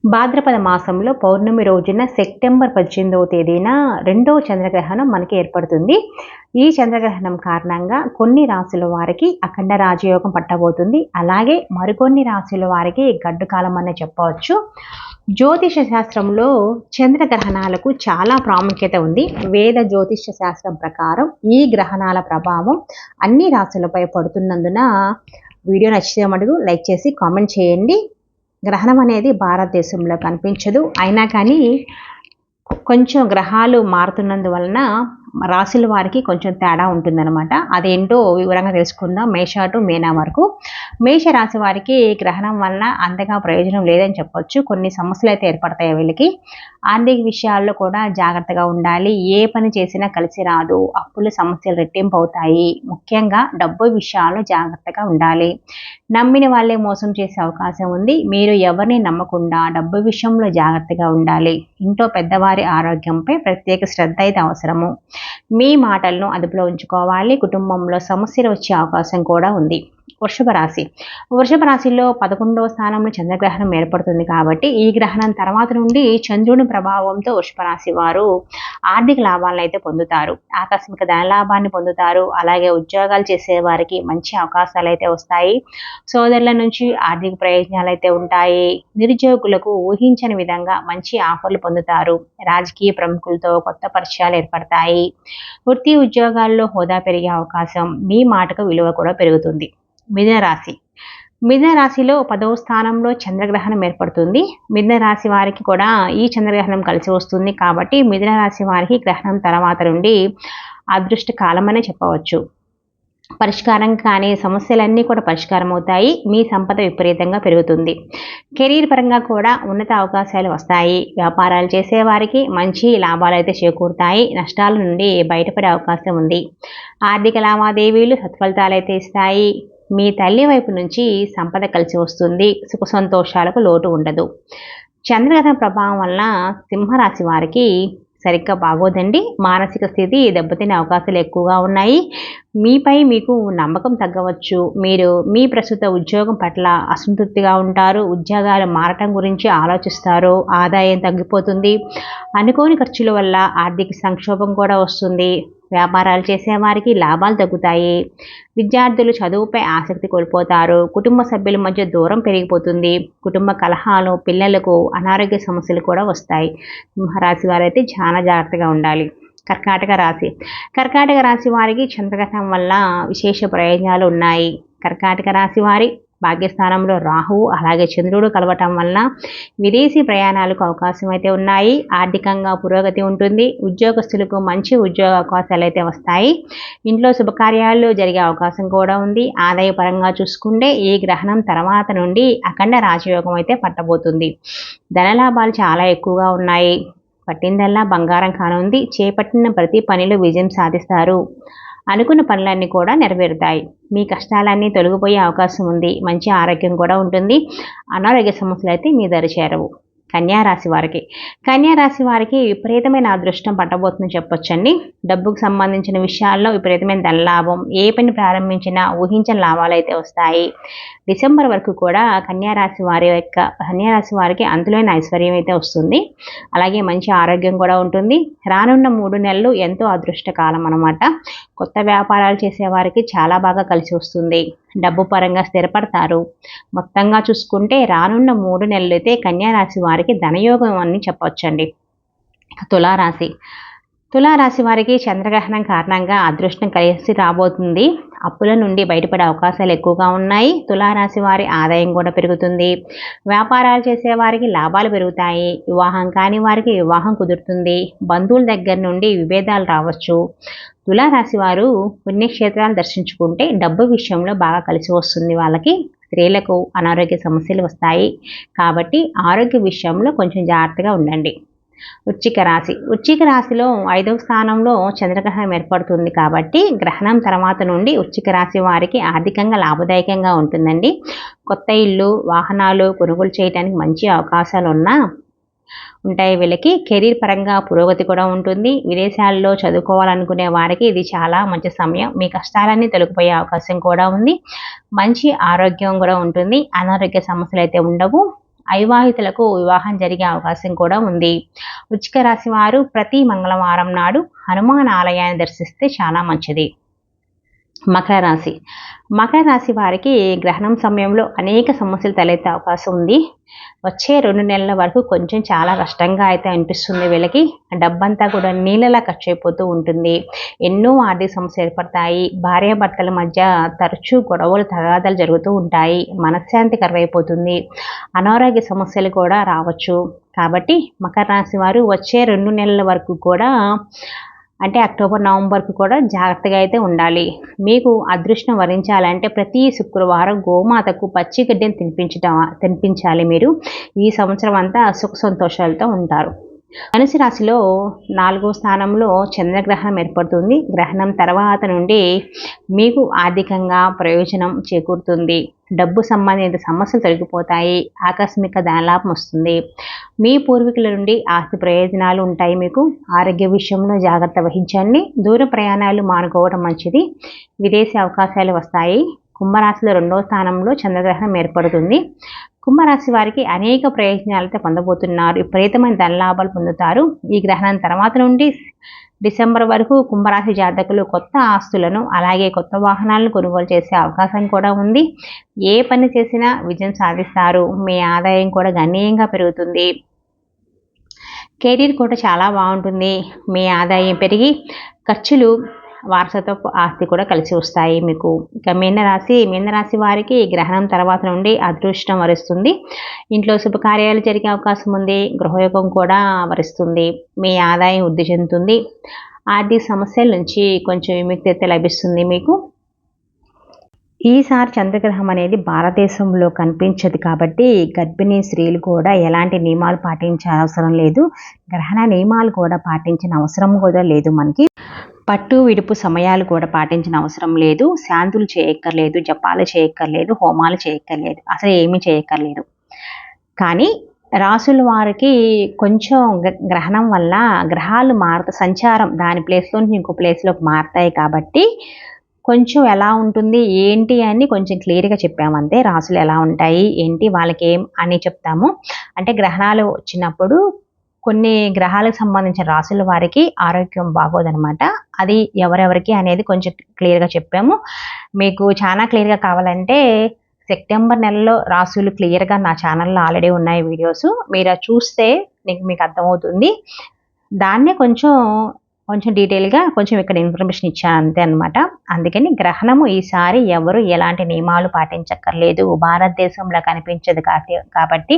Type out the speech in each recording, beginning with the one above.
భాద్రపద మాసంలో పౌర్ణమి రోజున సెప్టెంబర్ 18వ తేదీన రెండవ చంద్రగ్రహణం మనకి ఏర్పడుతుంది. ఈ చంద్రగ్రహణం కారణంగా కొన్ని రాశుల వారికి అఖండ రాజయోగం పట్టబోతుంది. అలాగే మరికొన్ని రాశుల వారికి గడ్డు కాలం అనే చెప్పవచ్చు. జ్యోతిష శాస్త్రంలో చంద్రగ్రహణాలకు చాలా ప్రాముఖ్యత ఉంది. వేద జ్యోతిష శాస్త్రం ప్రకారం ఈ గ్రహణాల ప్రభావం అన్ని రాశులపై పడుతున్నందున వీడియో నచ్చితే మటుకు లైక్ చేసి కామెంట్ చేయండి. గ్రహణం అనేది భారతదేశంలో కనిపించదు. అయినా కానీ కొంచెం గ్రహాలు మారుతున్నందువలన రాశుల వారికి కొంచెం తేడా ఉంటుందన్నమాట. అదేంటో వివరంగా తెలుసుకుందాం. మేష టు మీన వరకు. మేష రాశి వారికి గ్రహణం వలన అంతగా ప్రయోజనం లేదని చెప్పొచ్చు. కొన్ని సమస్యలు అయితే ఏర్పడతాయి వీళ్ళకి. ఆర్థిక విషయాల్లో కూడా జాగ్రత్తగా ఉండాలి. ఏ పని చేసినా కలిసి రాదు. అప్పుల సమస్యలు రెట్టింపు అవుతాయి. ముఖ్యంగా డబ్బు విషయాల్లో జాగ్రత్తగా ఉండాలి. నమ్మిన వాళ్ళే మోసం చేసే అవకాశం ఉంది. మీరు ఎవరిని నమ్మకుండా డబ్బు విషయంలో జాగ్రత్తగా ఉండాలి. ఇంట్లో పెద్దవారి ఆరోగ్యంపై ప్రత్యేక శ్రద్ధ అయితే అవసరము. మీ మాటలను అదుపులో ఉంచుకోవాలి. కుటుంబంలో సమస్యలు వచ్చే అవకాశం కూడా ఉంది. వృషభ రాశి. వృషభ రాశిలో 11వ స్థానంలో చంద్రగ్రహణం ఏర్పడుతుంది కాబట్టి ఈ గ్రహణం తర్వాత నుండి చంద్రుని ప్రభావంతో వృషభ రాశి వారు ఆర్థిక లాభాలను అయితే పొందుతారు. ఆకస్మిక ధనలాభాన్ని పొందుతారు. అలాగే ఉద్యోగాలు చేసే వారికి మంచి అవకాశాలు అయితే వస్తాయి. సోదరుల నుంచి ఆర్థిక ప్రయోజనాలు అయితే ఉంటాయి. నిరుద్యోగులకు ఊహించని విధంగా మంచి ఆఫర్లు పొందుతారు. రాజకీయ ప్రముఖులతో కొత్త పరిచయాలు ఏర్పడతాయి. వృత్తి ఉద్యోగాల్లో హోదా పెరిగే అవకాశం. మీ మాటకు విలువ కూడా పెరుగుతుంది. మిథున రాశి. మిథున రాశిలో 10వ స్థానంలో చంద్రగ్రహణం ఏర్పడుతుంది. మిథున రాశి వారికి కూడా ఈ చంద్రగ్రహణం కలిసి వస్తుంది కాబట్టి మిథున రాశి వారికి గ్రహణం తర్వాత నుండి అదృష్ట కాలం అనే చెప్పవచ్చు. పరిష్కారం కానీ సమస్యలన్నీ కూడా పరిష్కారం అవుతాయి. మీ సంపద విపరీతంగా పెరుగుతుంది. కెరీర్ పరంగా కూడా ఉన్నత అవకాశాలు వస్తాయి. వ్యాపారాలు చేసేవారికి మంచి లాభాలు అయితే చేకూరుతాయి. నష్టాల నుండి బయటపడే అవకాశం ఉంది. ఆర్థిక లావాదేవీలు సత్ఫలితాలు అయితే ఇస్తాయి. మీ తల్లి వైపు నుంచి సంపద కలిసి వస్తుంది. సుఖ సంతోషాలకు లోటు ఉండదు. చంద్రగ్రహణ ప్రభావం వలన సింహరాశి వారికి సరిగ్గా బాగోదండి. మానసిక స్థితి దెబ్బతినే అవకాశాలు ఎక్కువగా ఉన్నాయి. మీపై మీకు నమ్మకం తగ్గవచ్చు. మీరు మీ ప్రస్తుత ఉద్యోగం పట్ల అసంతృప్తిగా ఉంటారు. ఉద్యోగాలు మారటం గురించి ఆలోచిస్తారు. ఆదాయం తగ్గిపోతుంది. అనుకోని ఖర్చుల వల్ల ఆర్థిక సంక్షోభం కూడా వస్తుంది. వ్యాపారాలు చేసేవారికి లాభాలు తగ్గుతాయి. విద్యార్థులు చదువుపై ఆసక్తి కోల్పోతారు. కుటుంబ సభ్యుల మధ్య దూరం పెరిగిపోతుంది. కుటుంబ కలహాలు, పిల్లలకు అనారోగ్య సమస్యలు కూడా వస్తాయి. సింహరాశి వారైతే చాలా జాగ్రత్తగా ఉండాలి. కర్కాటక రాశి. కర్కాటక రాశి వారికి చంద్రగ్రహణం వల్ల విశేష ప్రయోజనాలు ఉన్నాయి. కర్కాటక రాశి వారి భాగ్యస్థానంలో రాహువు అలాగే చంద్రుడు కలవటం వలన విదేశీ ప్రయాణాలకు అవకాశం అయితే ఉన్నాయి. ఆర్థికంగా పురోగతి ఉంటుంది. ఉద్యోగస్తులకు మంచి ఉద్యోగ అవకాశాలు అయితే వస్తాయి. ఇంట్లో శుభకార్యాలు జరిగే అవకాశం కూడా ఉంది. ఆదాయ పరంగా చూసుకుంటే ఈ గ్రహణం తర్వాత నుండి అఖండ రాజయోగం అయితే పట్టబోతుంది. ధనలాభాలు చాలా ఎక్కువగా ఉన్నాయి. పట్టిందల్లా బంగారం కానుంది. చేపట్టిన ప్రతి పనిలో విజయం సాధిస్తారు. అనుకున్న పనులన్నీ కూడా నెరవేరుతాయి. మీ కష్టాలన్నీ తొలగిపోయే అవకాశం ఉంది. మంచి ఆరోగ్యం కూడా ఉంటుంది. అనారోగ్య సమస్యలు అయితే మీ దరి చేరవు. కన్యారాశి వారికి. కన్యారాశి వారికి విపరీతమైన అదృష్టం పట్టబోతుందని చెప్పొచ్చండి. డబ్బుకు సంబంధించిన విషయాల్లో విపరీతమైన ధనలాభం. ఏ పని ప్రారంభించినా ఊహించని లాభాలు అయితే వస్తాయి. డిసెంబర్ వరకు కూడా కన్యారాశి వారికి అంతులేని ఐశ్వర్యం అయితే వస్తుంది. అలాగే మంచి ఆరోగ్యం కూడా ఉంటుంది. రానున్న 3 నెలలు ఎంతో అదృష్టకాలం అన్నమాట. కొత్త వ్యాపారాలు చేసేవారికి చాలా బాగా కలిసి వస్తుంది. డబ్బు పరంగా స్థిరపడతారు. మొత్తంగా చూసుకుంటే రానున్న 3 నెలలు అయితే కన్యారాశి వారికి ధనయోగం అని చెప్పవచ్చండి. తులారాశి. తులారాశి వారికి చంద్రగ్రహణం కారణంగా అదృష్టం కలిసి రాబోతుంది. అప్పుల నుండి బయటపడే అవకాశాలు ఎక్కువగా ఉన్నాయి. తులారాశి వారి ఆదాయం కూడా పెరుగుతుంది. వ్యాపారాలు చేసే వారికి లాభాలు పెరుగుతాయి. వివాహం కాని వారికి వివాహం కుదురుతుంది. బంధువుల దగ్గర నుండి విభేదాలు రావచ్చు. తులారాశి వారు పుణ్యక్షేత్రాలు దర్శించుకుంటే డబ్బు విషయంలో బాగా కలిసి వస్తుంది. వాళ్ళకి స్త్రీలకు అనారోగ్య సమస్యలు వస్తాయి కాబట్టి ఆరోగ్య విషయంలో కొంచెం జాగ్రత్తగా ఉండండి. వృశ్చిక రాశి. వృశ్చిక రాశిలో 5వ స్థానంలో చంద్రగ్రహణం ఏర్పడుతుంది కాబట్టి గ్రహణం తర్వాత నుండి వృశ్చిక రాశి వారికి ఆర్థికంగా లాభదాయకంగా ఉంటుందండి. కొత్త ఇల్లు, వాహనాలు కొనుగోలు చేయడానికి మంచి అవకాశాలు ఉంటాయి. వీళ్ళకి కెరీర్ పరంగా పురోగతి కూడా ఉంటుంది. విదేశాల్లో చదువుకోవాలనుకునే వారికి ఇది చాలా మంచి సమయం. మీ కష్టాలన్నీ తొలగిపోయే అవకాశం కూడా ఉంది. మంచి ఆరోగ్యం కూడా ఉంటుంది. అనారోగ్య సమస్యలు అయితే ఉండవు. అవివాహితులకు వివాహం జరిగే అవకాశం కూడా ఉంది. వృశ్చిక రాశి వారు ప్రతి మంగళవారం నాడు హనుమాన్ ఆలయాన్ని దర్శిస్తే చాలా మంచిది. మకర రాశి వారికి గ్రహణం సమయంలో అనేక సమస్యలు తలెత్తే అవకాశం ఉంది. వచ్చే 2 నెలల వరకు కొంచెం చాలా కష్టంగా అయితే అనిపిస్తుంది. వీళ్ళకి డబ్బంతా కూడా నీళ్ళలా ఖర్చు అయిపోతూ ఉంటుంది. ఎన్నో ఆర్థిక సమస్యలు ఏర్పడతాయి. భార్యాభర్తల మధ్య తరచూ గొడవలు తగాదాలు జరుగుతూ ఉంటాయి. మనశ్శాంతి కరువైపోతుంది. అనారోగ్య సమస్యలు కూడా రావచ్చు. కాబట్టి మకర రాశి వారు వచ్చే 2 నెలల వరకు కూడా అంటే అక్టోబర్, నవంబర్కు కూడా జాగ్రత్తగా అయితే ఉండాలి. మీకు అదృష్టం వరించాలంటే ప్రతి శుక్రవారం గోమాతకు పచ్చి గడ్డిని తినిపించాలి మీరు. ఈ సంవత్సరం అంతా సుఖ సంతోషాలతో ఉంటారు. ధనుసు రాశిలో 4వ స్థానంలో చంద్రగ్రహణం ఏర్పడుతుంది. గ్రహణం తర్వాత నుండి మీకు ఆర్థికంగా ప్రయోజనం చేకూరుతుంది. డబ్బు సంబంధిత సమస్యలు తొలగిపోతాయి. ఆకస్మిక ధనలాభం వస్తుంది. మీ పూర్వీకుల నుండి ఆస్తి ప్రయోజనాలు ఉంటాయి. మీకు ఆరోగ్య విషయంలో జాగ్రత్త వహించండి. దూర ప్రయాణాలు మానుకోవడం మంచిది. విదేశీ అవకాశాలు వస్తాయి. కుంభరాశిలో 2వ స్థానంలో చంద్రగ్రహణం ఏర్పడుతుంది. కుంభరాశి వారికి అనేక ప్రయోజనాలతో పొందబోతున్నారు. విపరీతమైన ధనలాభాలు పొందుతారు. ఈ గ్రహణం తర్వాత నుండి డిసెంబర్ వరకు కుంభరాశి జాతకులు కొత్త ఆస్తులను అలాగే కొత్త వాహనాలను కొనుగోలు చేసే అవకాశం కూడా ఉంది. ఏ పని చేసినా విజయం సాధిస్తారు. మీ ఆదాయం కూడా గణనీయంగా పెరుగుతుంది. కెరీర్ కూడా చాలా బాగుంటుంది. మీ ఆదాయం పెరిగి ఖర్చులు వారసత్వపు ఆస్తి కూడా కలిసి వస్తాయి మీకు. ఇక మీనరాశి వారికి గ్రహణం తర్వాత నుండి అదృష్టం వరిస్తుంది. ఇంట్లో శుభకార్యాలు జరిగే అవకాశం ఉంది. గృహయోగం కూడా వరిస్తుంది. మీ ఆదాయం వృద్ధి చెందుతుంది. ఆర్థిక సమస్యల నుంచి కొంచెం విముక్తి లభిస్తుంది మీకు. ఈసారి చంద్రగ్రహణం అనేది భారతదేశంలో కనిపించదు కాబట్టి గర్భిణీ స్త్రీలు కూడా ఎలాంటి నియమాలు పాటించాల్సిన అవసరం లేదు. గ్రహణ నియమాలు కూడా పాటించిన అవసరం కూడా లేదు. మనకి పట్టు విడుపు సమయాలు కూడా పాటించిన అవసరం లేదు. శాంతులు చేయక్కర్లేదు, జపాలు చేయక్కర్లేదు, హోమాలు చేయక్కర్లేదు, అసలు ఏమీ చేయక్కర్లేదు. కానీ రాసుల వారికి కొంచెం గ్రహణం వల్ల గ్రహాలు సంచారం దాని ప్లేస్లో నుంచి ఇంకో ప్లేస్లోకి మారుతాయి కాబట్టి కొంచెం ఎలా ఉంటుంది ఏంటి అని కొంచెం క్లియర్గా చెప్పామంతే. రాసులు ఎలా ఉంటాయి ఏంటి వాళ్ళకి ఏం అని చెప్తాము. అంటే గ్రహణాలు వచ్చినప్పుడు కొన్ని గ్రహాలకు సంబంధించిన రాసుల వారికి ఆరోగ్యం బాగోదనమాట. అది ఎవరెవరికి అనేది కొంచెం క్లియర్గా చెప్పాము. మీకు చాలా క్లియర్గా కావాలంటే సెప్టెంబర్ నెలలో రాసులు క్లియర్గా నా ఛానల్లో ఆల్రెడీ ఉన్నాయి వీడియోస్. మీరు చూస్తే మీకు అర్థమవుతుంది. దాన్నే కొంచెం డీటెయిల్గా కొంచెం ఇక్కడ ఇన్ఫర్మేషన్ ఇచ్చాను అంతే అనమాట. అందుకని గ్రహణము ఈసారి ఎవరు ఎలాంటి నియమాలు పాటించక్కర్లేదు. భారతదేశంలో కనిపించదు కాబట్టి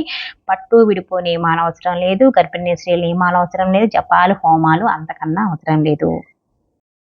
పట్టు విడిపో నియమాలు అవసరం లేదు. గర్భిణీ స్త్రీల నియమాలు అవసరం లేదు. జపాలు హోమాలు అంతకన్నా అవసరం లేదు.